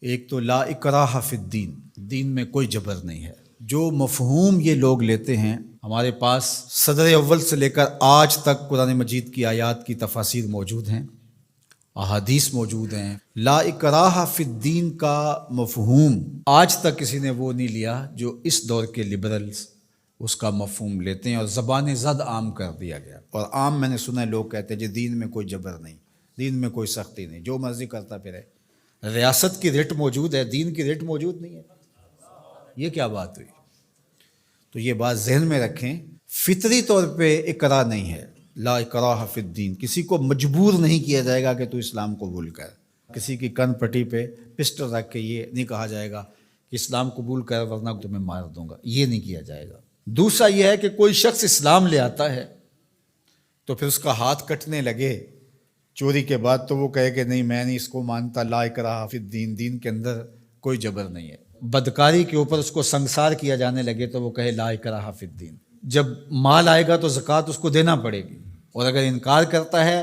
ایک تو لا اکراہ فی الدین، دین میں کوئی جبر نہیں ہے۔ جو مفہوم یہ لوگ لیتے ہیں، ہمارے پاس صدر اول سے لے کر آج تک قرآن مجید کی آیات کی تفاسیر موجود ہیں، احادیث موجود ہیں۔ لا اکراہ فی الدین کا مفہوم آج تک کسی نے وہ نہیں لیا جو اس دور کے لبرلز اس کا مفہوم لیتے ہیں، اور زبان زد عام کر دیا گیا۔ اور عام میں نے سنا ہے لوگ کہتے ہیں جی دین میں کوئی جبر نہیں، دین میں کوئی سختی نہیں، جو مرضی کرتا پھرے۔ ریاست کی ریٹ موجود ہے، دین کی ریٹ موجود نہیں ہے، یہ کیا بات ہوئی؟ تو یہ بات ذہن میں رکھیں، فطری طور پہ اکراہ نہیں ہے۔ لا اکراہ فی الدین، کسی کو مجبور نہیں کیا جائے گا کہ تو اسلام قبول کر۔ کسی کی کن پٹی پہ پسٹل رکھ کے یہ نہیں کہا جائے گا کہ اسلام قبول کر ورنہ تمہیں مار دوں گا، یہ نہیں کیا جائے گا۔ دوسرا یہ ہے کہ کوئی شخص اسلام لے آتا ہے تو پھر اس کا ہاتھ کٹنے لگے چوری کے بعد، تو وہ کہے کہ نہیں میں نہیں اس کو مانتا، لا اکراہ فی الدین، دین کے اندر کوئی جبر نہیں ہے۔ بدکاری کے اوپر اس کو سنگسار کیا جانے لگے تو وہ کہے لا اکراہ فی الدین۔ جب مال آئے گا تو زکوٰۃ اس کو دینا پڑے گی، اور اگر انکار کرتا ہے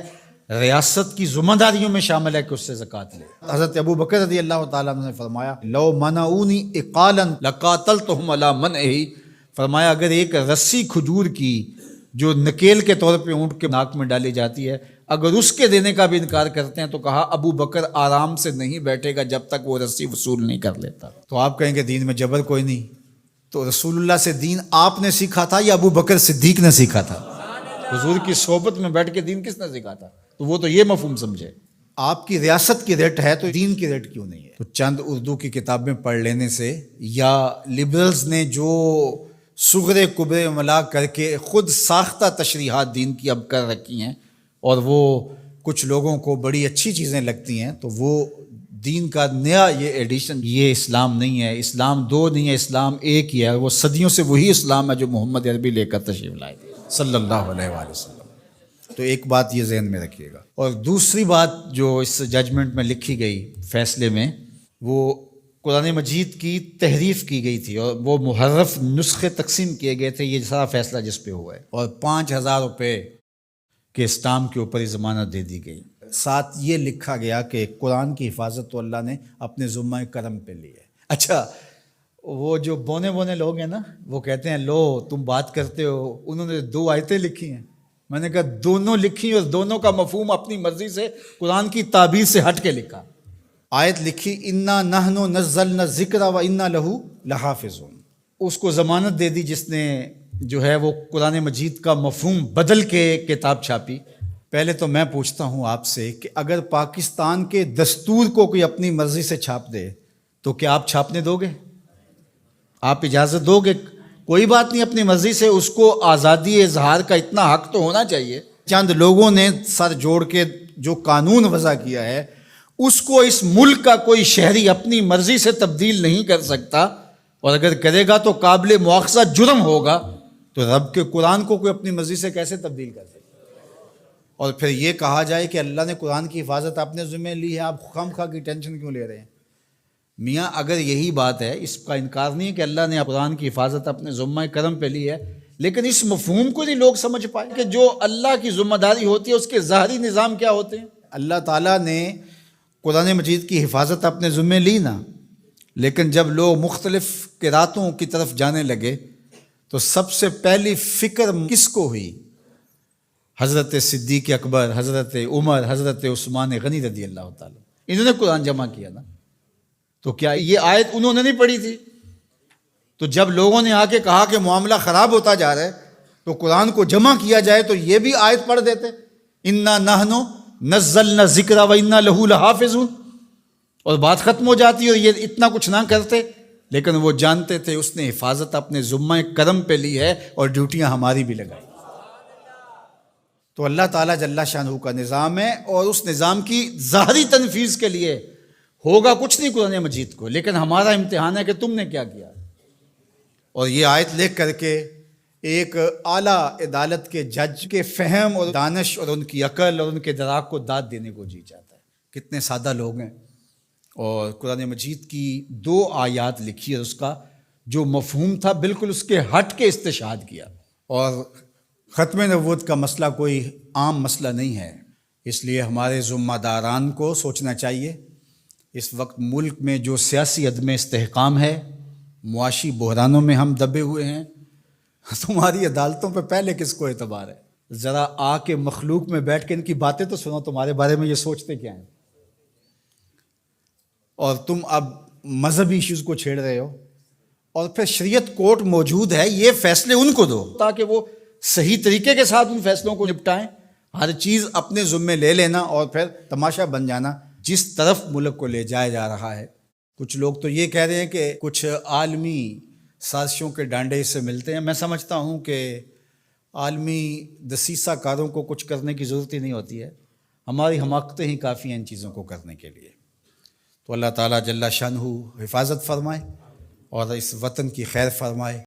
ریاست کی ذمہ داریوں میں شامل ہے کہ اس سے زکوٰۃ لے۔ حضرت ابو بکر رضی اللہ تعالیٰ عنہ نے فرمایا لو منعونی اقالا لقاتلتہم علی منعہ، فرمایا اگر ایک رسی کھجور کی جو نکیل کے طور پہ اونٹ کے ناک میں ڈالی جاتی ہے، اگر اس کے دینے کا بھی انکار کرتے ہیں تو کہا ابو بکر آرام سے نہیں بیٹھے گا جب تک وہ رسی وصول نہیں کر لیتا۔ تو آپ کہیں گے دین میں جبر کوئی نہیں، تو رسول اللہ سے دین آپ نے سیکھا تھا یا ابو بکر صدیق نے سیکھا تھا؟ حضور کی صحبت میں بیٹھ کے دین کس نے سکھا تھا؟ تو وہ تو یہ مفہوم سمجھے، آپ کی ریاست کی ریٹ ہے تو دین کی ریٹ کیوں نہیں ہے؟ تو چند اردو کی کتابیں پڑھ لینے سے یا لبرلز نے جو صغرے کبرے ملا کر کے خود ساختہ تشریحات دین کی اب کر رکھی ہیں، اور وہ کچھ لوگوں کو بڑی اچھی چیزیں لگتی ہیں، تو وہ دین کا نیا یہ ایڈیشن، یہ اسلام نہیں ہے، اسلام دو نہیں ہے، اسلام ایک ہی ہے، وہ صدیوں سے وہی اسلام ہے جو محمد عربی لے کر تشریف لائے صلی اللہ علیہ وآلہ وسلم۔ تو ایک بات یہ ذہن میں رکھیے گا۔ اور دوسری بات جو اس ججمنٹ میں لکھی گئی، فیصلے میں، وہ قرآن مجید کی تحریف کی گئی تھی اور وہ محرف نسخے تقسیم کیے گئے تھے، یہ سارا فیصلہ جس پہ ہوا ہے، اور 5,000 روپے کے اسٹامپ کے اوپر ہی ضمانت دے دی گئی۔ ساتھ یہ لکھا گیا کہ قرآن کی حفاظت تو اللہ نے اپنے ذمہ کرم پہ لی ہے۔ اچھا، وہ جو بونے لوگ ہیں نا، وہ کہتے ہیں لو تم بات کرتے ہو، انہوں نے 2 آیتیں لکھی ہیں۔ میں نے کہا دونوں لکھی اور دونوں کا مفہوم اپنی مرضی سے قرآن کی تعبیر سے ہٹ کے لکھا۔ آیت لکھی انا نحن نزلنا الذکر و انا لہ لحافظون، اس کو ضمانت دے دی جس نے جو ہے وہ قرآن مجید کا مفہوم بدل کے کتاب چھاپی۔ پہلے تو میں پوچھتا ہوں آپ سے کہ اگر پاکستان کے دستور کو کوئی اپنی مرضی سے چھاپ دے تو کیا آپ چھاپنے دو گے؟ آپ اجازت دو گے؟ کوئی بات نہیں، اپنی مرضی سے، اس کو آزادی اظہار کا اتنا حق تو ہونا چاہیے۔ چند لوگوں نے سر جوڑ کے جو قانون وضع کیا ہے اس کو اس ملک کا کوئی شہری اپنی مرضی سے تبدیل نہیں کر سکتا، اور اگر کرے گا تو قابل مواخذہ جرم ہوگا، تو رب کے قرآن کو کوئی اپنی مرضی سے کیسے تبدیل کر سکتا؟ اور پھر یہ کہا جائے کہ اللہ نے قرآن کی حفاظت اپنے ذمہ لی ہے، آپ خام خواہ کی ٹینشن کیوں لے رہے ہیں؟ میاں اگر یہی بات ہے، اس کا انکار نہیں ہے کہ اللہ نے قرآن کی حفاظت اپنے ذمہ کرم پہ لی ہے، لیکن اس مفہوم کو نہیں لوگ سمجھ پائے کہ جو اللہ کی ذمہ داری ہوتی ہے اس کے ظاہری نظام کیا ہوتے ہیں۔ اللہ تعالیٰ نے قرآن مجید کی حفاظت اپنے ذمہ لی نا، لیکن جب لوگ مختلف قراتوں کی طرف جانے لگے تو سب سے پہلی فکر کس کو ہوئی؟ حضرت صدیق اکبر، حضرت عمر، حضرت عثمان غنی رضی اللہ تعالیٰ، انہوں نے قرآن جمع کیا نا۔ تو کیا یہ آیت انہوں نے نہیں پڑھی تھی؟ تو جب لوگوں نے آ کے کہا کہ معاملہ خراب ہوتا جا رہا ہے تو قرآن کو جمع کیا جائے تو یہ بھی آیت پڑھ دیتے، انا نحن نزلنا الذکر و انا لہ لحافظون، اور بات ختم ہو جاتی، اور یہ اتنا کچھ نہ کرتے۔ لیکن وہ جانتے تھے اس نے حفاظت اپنے ذمہ کرم پہ لی ہے اور ڈیوٹیاں ہماری بھی لگائی۔ تو اللہ تعالیٰ جل شانہ کا نظام ہے، اور اس نظام کی ظاہری تنفیذ کے لیے ہوگا کچھ نہیں قرآن مجید کو، لیکن ہمارا امتحان ہے کہ تم نے کیا کیا۔ اور یہ آیت لکھ کر کے ایک اعلیٰ عدالت کے جج کے فہم اور دانش اور ان کی عقل اور ان کے دراک کو داد دینے کو جی چاہتا ہے۔ کتنے سادہ لوگ ہیں، اور قرآن مجید کی 2 آیات لکھی اور اس کا جو مفہوم تھا بالکل اس کے ہٹ کے استشہاد کیا۔ اور ختم نبوت کا مسئلہ کوئی عام مسئلہ نہیں ہے، اس لیے ہمارے ذمہ داران کو سوچنا چاہیے، اس وقت ملک میں جو سیاسی عدم استحکام ہے، معاشی بحرانوں میں ہم دبے ہوئے ہیں، تمہاری عدالتوں پہ پہلے کس کو اعتبار ہے؟ ذرا آ کے مخلوق میں بیٹھ کے ان کی باتیں تو سنو، تمہارے بارے میں یہ سوچتے کیا ہیں؟ اور تم اب مذہبی ایشوز کو چھیڑ رہے ہو، اور پھر شریعت کورٹ موجود ہے، یہ فیصلے ان کو دو تاکہ وہ صحیح طریقے کے ساتھ ان فیصلوں کو نپٹائیں۔ ہر چیز اپنے ذمے لے لینا اور پھر تماشا بن جانا جس طرف ملک کو لے جایا جا رہا ہے۔ کچھ لوگ تو یہ کہہ رہے ہیں کہ کچھ عالمی سازشوں کے ڈانڈے اس سے ملتے ہیں۔ میں سمجھتا ہوں کہ عالمی دسیسہ کاروں کو کچھ کرنے کی ضرورت ہی نہیں ہوتی ہے، ہماری حماقتیں ہی کافی ہیں ان چیزوں کو کرنے کے لیے۔ تو اللہ تعالیٰ جل شانہ حفاظت فرمائے اور اس وطن کی خیر فرمائے۔